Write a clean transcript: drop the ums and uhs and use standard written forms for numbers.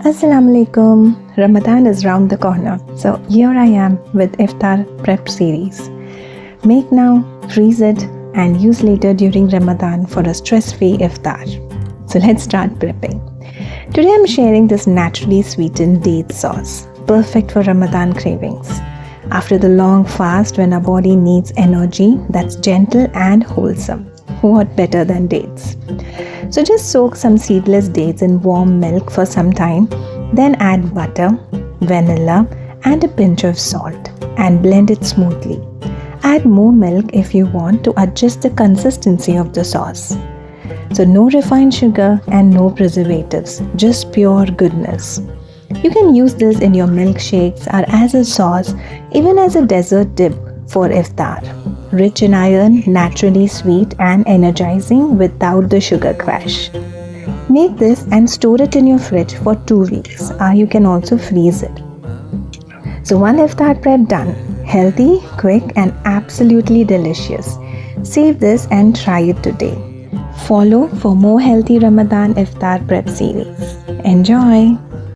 Assalamu alaikum. Ramadan is round the corner. So here I am with Iftar prep series. Make now, freeze it and use later during Ramadan for a stress-free iftar. So let's start prepping. Today I'm sharing this naturally sweetened date sauce, perfect for Ramadan cravings. After the long fast when our body needs energy that's gentle and wholesome, what better than dates? So just soak some seedless dates in warm milk for some time, then add butter, vanilla and a pinch of salt and blend it smoothly. Add more milk if you want to adjust the consistency of the sauce. So no refined sugar and no preservatives, just pure goodness. You can use this in your milkshakes or as a sauce, even as a dessert dip for iftar. Rich in iron, naturally sweet and energizing without the sugar crash. Make this and store it in your fridge for 2 weeks, or you can also freeze it. So one iftar prep done. Healthy, quick and absolutely delicious. Save this and try it today. Follow for more healthy Ramadan iftar prep series. Enjoy!